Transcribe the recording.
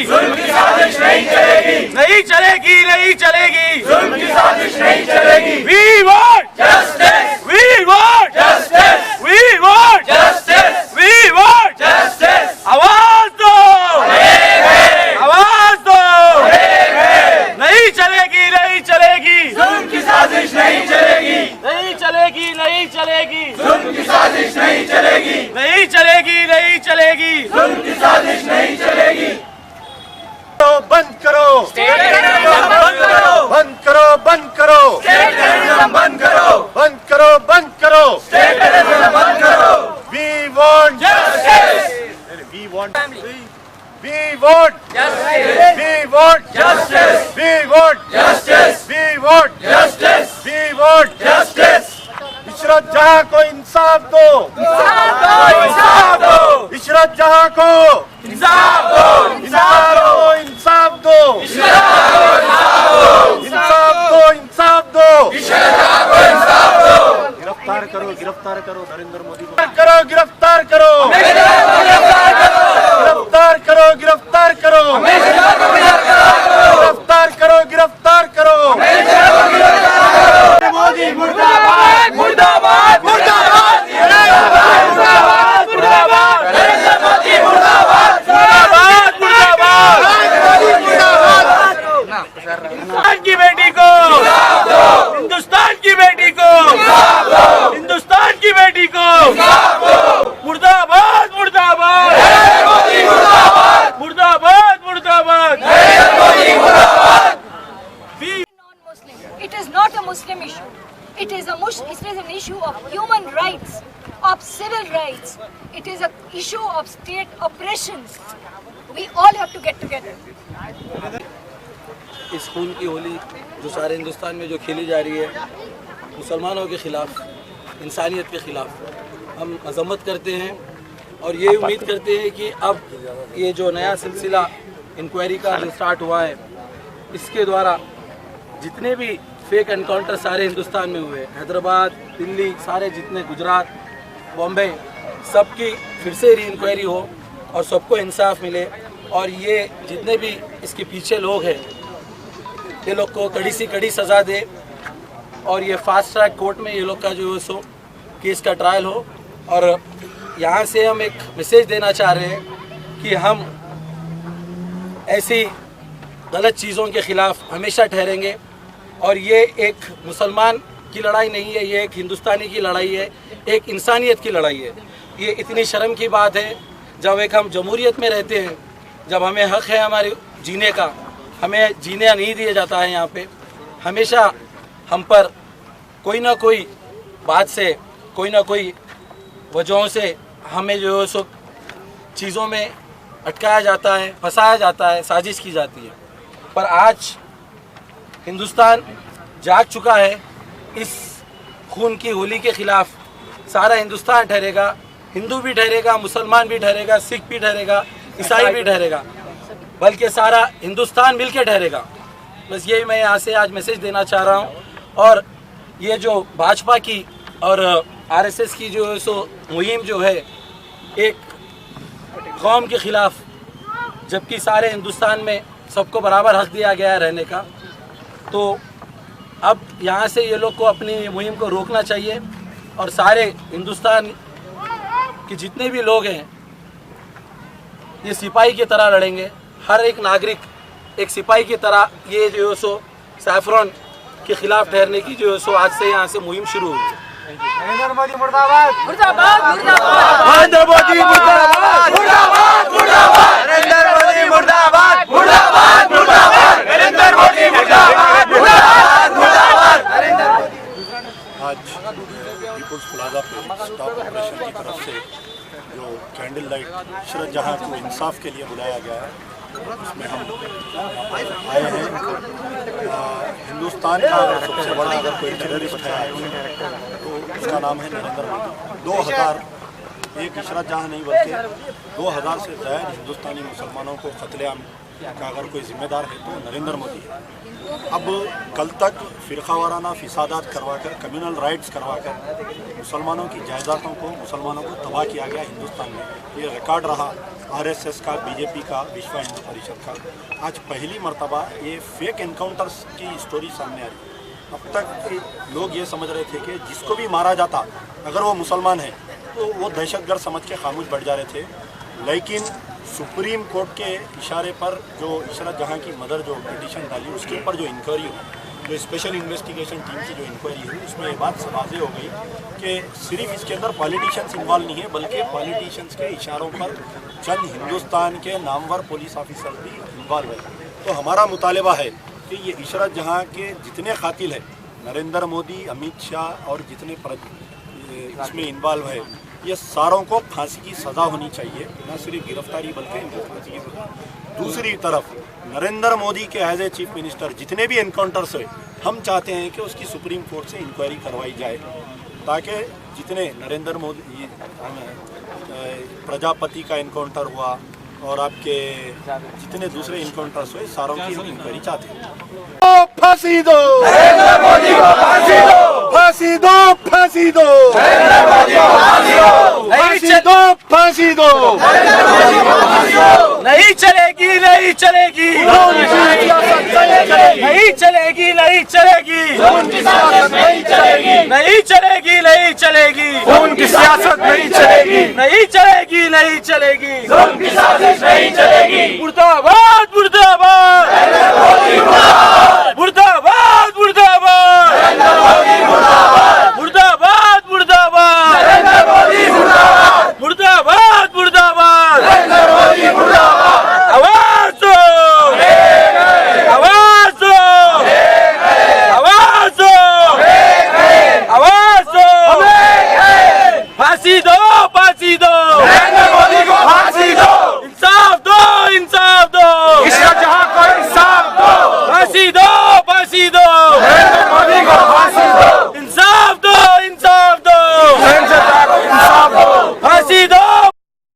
जुल्म की साजिश नहीं चलेगी, नहीं चलेगी, नहीं चलेगी, जुल्म की साजिश नहीं चलेगी। We want Justice, we want justice, we want justice, we want justice। आवाज दो, आवाज दो, नहीं चलेगी, नहीं चलेगी, जुल्म की साजिश नहीं चलेगी, नहीं चलेगी, नहीं चलेगी, जुल्म की साजिश नहीं चलेगी, नहीं चलेगी, नहीं चलेगी, जुल्म की साजिश नहीं चलेगी। बंद करो, टेररिज्म बंद करो, बंद करो, बंद करो, टेररिज्म बंद करो, बंद करो, बंद करो। टेररिज्म बंद करो। We want Justice, we want we want justice, we want justice, we want justice, we want justice, we want justice। Ishrat जहां को इंसाफ दो, इंसाफ दो, इशरत जहां को इंसाफ दो, इंसाफ दो, इंसाफ दो, इंसाफ दो, इंसाफ दो। गिरफ्तार करो, गिरफ्तार करो नरेंद्र मोदी को, गिरफ्तार करो, गिरफ्तार करो, गिरफ्तार करो, गिरफ्तार करो, गिरफ्तार करो। मोदी मुर्दाबाद, मुर्दाबाद, मुर्दाबाद, मुर्दाबाद, मुर्दाबाद, नरेंद्र मोदी मुर्दाबाद, मुर्दाबाद, मुर्दाबाद। हिंदुस्तान की बेटी को, हिंदुस्तान की बेटी को, हिंदुस्तान की बेटी को, मुर्दाबाद, मुर्दाबाद, मुर्दाबाद, मुर्दाबाद। Non-Muslim. It is not a Muslim issue. It is an issue of human rights, of civil rights. It is an issue of state oppression. We all have to get together. इस खून की होली जो सारे हिंदुस्तान में जो खेली जा रही है मुसलमानों के ख़िलाफ़, इंसानियत के ख़िलाफ़, हम मजम्मत करते हैं और ये उम्मीद करते हैं कि अब ये जो नया सिलसिला इंक्वायरी का जो स्टार्ट हुआ है, इसके द्वारा जितने भी फेक एनकाउंटर सारे हिंदुस्तान में हुए, हैदराबाद, दिल्ली, सारे जितने, गुजरात, बॉम्बे, सबकी फिर से री इंक्वायरी हो और सबको इंसाफ मिले और ये जितने भी इसके पीछे लोग हैं ये लोग को कड़ी सी कड़ी सज़ा दे और ये फास्ट ट्रैक कोर्ट में ये लोग का जो है सो केस का ट्रायल हो। और यहाँ से हम एक मैसेज देना चाह रहे हैं कि हम ऐसी गलत चीज़ों के ख़िलाफ़ हमेशा ठहरेंगे और ये एक मुसलमान की लड़ाई नहीं है, ये एक हिंदुस्तानी की लड़ाई है, एक इंसानियत की लड़ाई है। ये इतनी शर्म की बात है जब एक हम जमहूरियत में रहते हैं, जब हमें हक़ है हमारे जीने का, हमें जीने नहीं दिया जाता है। यहाँ पे हमेशा हम पर कोई ना कोई बात से, कोई ना कोई वजहों से हमें जो है सो चीज़ों में अटकाया जाता है, फंसाया जाता है, साजिश की जाती है। पर आज हिंदुस्तान जाग चुका है। इस खून की होली के ख़िलाफ़ सारा हिंदुस्तान ठहरेगा, हिंदू भी ठहरेगा, मुसलमान भी ठहरेगा, सिख भी ठहरेगा, ईसाई भी ठहरेगा, बल्कि सारा हिंदुस्तान मिलके ठहरेगा। बस यही मैं यहाँ से आज मैसेज देना चाह रहा हूँ। और ये जो भाजपा की और आरएसएस की जो है सो मुहिम जो है एक कौम के ख़िलाफ़, जबकि सारे हिंदुस्तान में सबको बराबर हक़ दिया गया है रहने का, तो अब यहाँ से ये लोग को अपनी मुहिम को रोकना चाहिए और सारे हिंदुस्तान के जितने भी लोग हैं ये सिपाही की तरह लड़ेंगे। हर एक नागरिक एक सिपाही की तरह ये जो है सो सैफरॉन के ख़िलाफ़ ठहरने की जो है सो आज से यहाँ से मुहिम शुरू हुई है। नरेंद्र मोदी मुर्दाबाद, मुर्दाबाद, मुर्दाबाद, नरेंद्र मोदी मुर्दाबाद, मुर्दाबाद, मुर्दाबाद, नरेंद्र मोदी मुर्दाबाद, मुर्दाबाद, मुर्दाबाद, नरेंद्र मोदी मुर्दाबाद, मुर्दाबाद, मुर्दाबाद। आज पीपुल्स प्लाजा पे स्टॉप ऑपरेशन की तरफ से जो कैंडल लाइट इशरत जहां को इंसाफ के लिए बुलाया गया है, उसमें हम आए हैं। हिंदुस्तान का सबसे बड़ा अगर कोई टेररिस्ट है तो उसका नाम है नरेंद्र मोदी। 2000 एक इशरत जहां नहीं बल्कि 2000 से ज़्यादा हिंदुस्तानी मुसलमानों को कत्लेआम का अगर कोई जिम्मेदार है तो नरेंद्र मोदी है। अब कल तक फ़िरक़ावाराना फिसादात करवाकर, कम्युनल राइट्स करवाकर मुसलमानों की जायदादों को, मुसलमानों को तबाह किया गया हिंदुस्तान में। ये रिकॉर्ड रहा आरएसएस का, बीजेपी का, विश्व हिंदू परिषद का। आज पहली मर्तबा ये फेक एनकाउंटर्स की स्टोरी सामने आ रही है। अब तक लोग ये समझ रहे थे कि जिसको भी मारा जाता अगर वो मुसलमान है तो वो दहशतगर्द समझ के खामोश बैठ जा रहे थे। लेकिन सुप्रीम कोर्ट के इशारे पर जो इशरत जहां की मदर जो पिटीशन डाली उसके ऊपर जो इंक्वायरी हुई, जो स्पेशल इन्वेस्टिगेशन टीम की जो इंक्वायरी हुई, उसमें ये बात वाज़ेह हो गई कि सिर्फ इसके अंदर पॉलिटिशियंस इन्वॉल्व नहीं है, बल्कि पॉलिटिशियंस के इशारों पर चंद हिंदुस्तान के नामवर पुलिस ऑफिसर भी इन्वॉल्व है। तो हमारा मुतालबा है कि ये इशरत जहां के जितने कातिल हैं, नरेंद्र मोदी, अमित शाह और जितने इसमें इन्वॉल्व है, ये सारों को फांसी की सज़ा होनी चाहिए, न सिर्फ गिरफ्तारी बल्कि इनको फांसी की सज़ा। दूसरी तरफ नरेंद्र मोदी के एज ए चीफ मिनिस्टर जितने भी एनकाउंटर्स हुए, हम चाहते हैं कि उसकी सुप्रीम कोर्ट से इंक्वायरी करवाई जाए, ताकि जितने नरेंद्र मोदी प्रजापति का एनकाउंटर हुआ और आपके जितने दूसरे इनकाउंटर्स हुए, सारों की हम इंक्वायरी चाहते हैं। फांसी दो नरेंद्र मोदी को, फांसी दो, फांसी दो, फांसी दो नरेंद्र मोदी को, फांसी दो, फांसी दो, फांसी दो नरेंद्र मोदी को, फांसी दो। नहीं चलेगी, नहीं चलेगी, नहीं चलेगी, नहीं चलेगी, उनकी सियासत नहीं चलेगी, नहीं चलेगी, नहीं चलेगी, उनकी सियासत नहीं चलेगी, नहीं चलेगी, नहीं चलेगी, उनकी साजिश नहीं चलेगी। मुर्दाबाद,